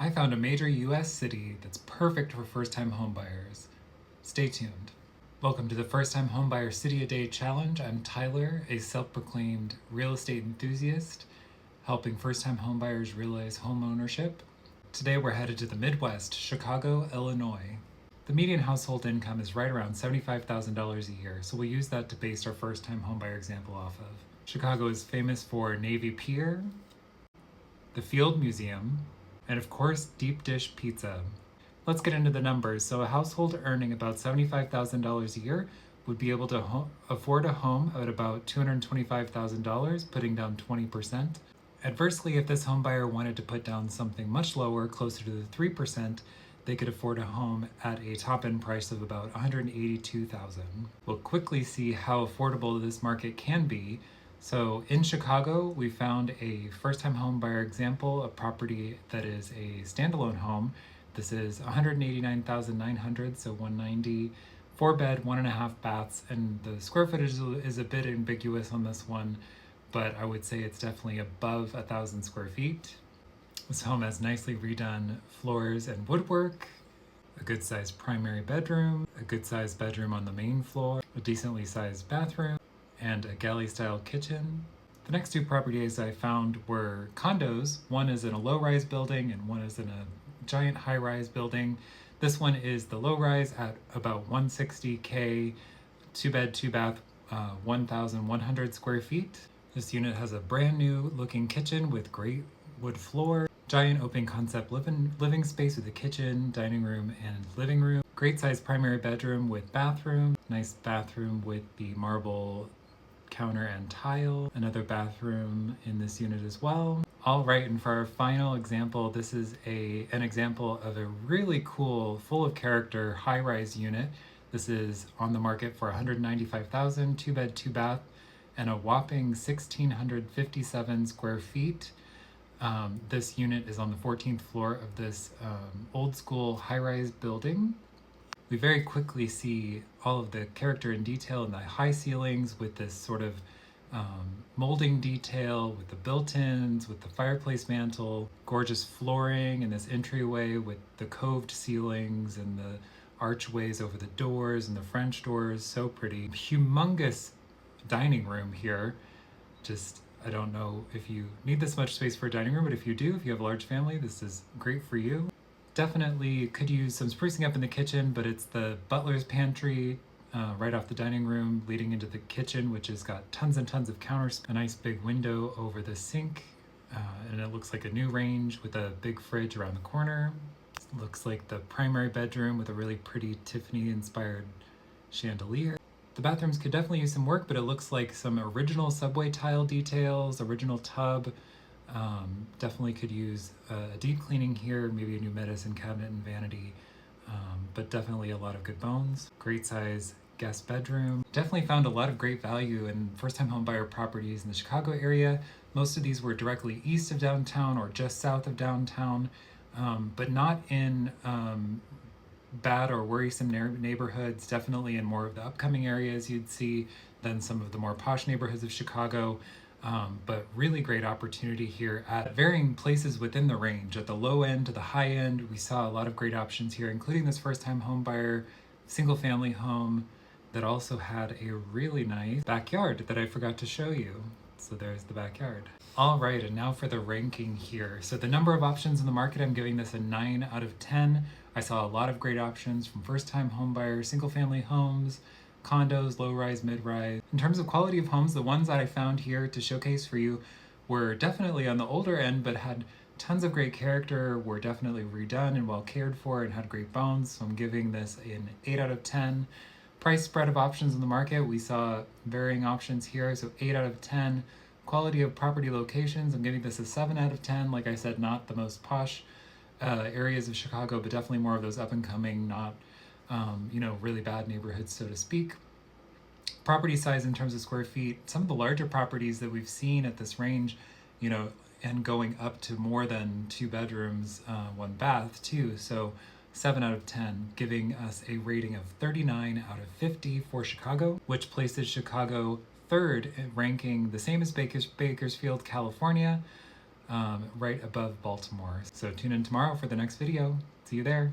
I found a major US city that's perfect for first-time homebuyers. Stay tuned. Welcome to the First Time Homebuyer City a Day Challenge. I'm Tyler, a self-proclaimed real estate enthusiast, helping first-time homebuyers realize home ownership. Today we're headed to the Midwest, Chicago, Illinois. The median household income is right around $75,000 a year, so we'll use that to base our first-time homebuyer example off of. Chicago is famous for Navy Pier, the Field Museum, and of course, deep dish pizza. Let's get into the numbers. So a household earning about $75,000 a year would be able to afford a home at about $225,000, putting down 20%. Adversely, if this home buyer wanted to put down something much lower, closer to the 3%, they could afford a home at a top-end price of about $182,000. We'll quickly see how affordable this market can be. So in Chicago, we found a first-time home buyer example, a property that is a standalone home. This is $189,900, so $190, 4-bed, 1.5 baths, and the square footage is a bit ambiguous on this one, but I would say it's definitely above 1,000 square feet. This home has nicely redone floors and woodwork, a good-sized primary bedroom, a good-sized bedroom on the main floor, a decently sized bathroom, and a galley-style kitchen. The next two properties I found were condos. One is in a low-rise building and one is in a giant high-rise building. This one is the low-rise at about $160K, 2-bed, 2-bath, 1,100 square feet. This unit has a brand new looking kitchen with great wood floor, giant open concept living space with a kitchen, dining room, and living room. Great sized primary bedroom with bathroom, nice bathroom with the marble counter and tile, another bathroom in this unit as well. All right, and for our final example, this is an example of a really cool, full of character, high-rise unit. This is on the market for $195,000, 2-bed, 2-bath, and a whopping 1,657 square feet. This unit is on the 14th floor of this old school high-rise building. We very quickly see all of the character and detail in the high ceilings with this sort of molding detail, with the built-ins, with the fireplace mantle, gorgeous flooring in this entryway with the coved ceilings and the archways over the doors and the French doors, so pretty. Humongous dining room here. I don't know if you need this much space for a dining room, but if you do, if you have a large family, this is great for you. Definitely could use some sprucing up in the kitchen, but it's the butler's pantry right off the dining room leading into the kitchen, which has got tons and tons of counter space, a nice big window over the sink, and it looks like a new range with a big fridge around the corner. Looks like the primary bedroom with a really pretty Tiffany-inspired chandelier. The bathrooms could definitely use some work, but it looks like some original subway tile details, original tub. Definitely could use a deep cleaning here, maybe a new medicine cabinet and vanity, but definitely a lot of good bones. Great size guest bedroom. Definitely found a lot of great value in first-time homebuyer properties in the Chicago area. Most of these were directly east of downtown or just south of downtown, but not in bad or worrisome neighborhoods, definitely in more of the upcoming areas you'd see than some of the more posh neighborhoods of Chicago. But really great opportunity here at varying places within the range. At the low end to the high end, we saw a lot of great options here, including this first-time home buyer single family home that also had a really nice backyard that I forgot to show you. So there's the backyard. All right, and now for the ranking here. So the number of options in the market, I'm giving this a 9 out of 10. I saw a lot of great options from first-time home buyers, single family homes, condos, low-rise, mid-rise. In terms of quality of homes, the ones that I found here to showcase for you were definitely on the older end, but had tons of great character, were definitely redone and well cared for, and had great bones. So I'm giving this an 8 out of 10. Price spread of options in the market, we saw varying options here, so 8 out of 10. Quality of property locations, I'm giving this a 7 out of 10. Like I said, not the most posh areas of Chicago, but definitely more of those up-and-coming, not really bad neighborhoods, so to speak. Property size in terms of square feet, some of the larger properties that we've seen at this range, and going up to more than 2 bedrooms, 1 bath too. So 7 out of 10, giving us a rating of 39 out of 50 for Chicago, which places Chicago third, ranking the same as Bakersfield, California, right above Baltimore. So tune in tomorrow for the next video. See you there.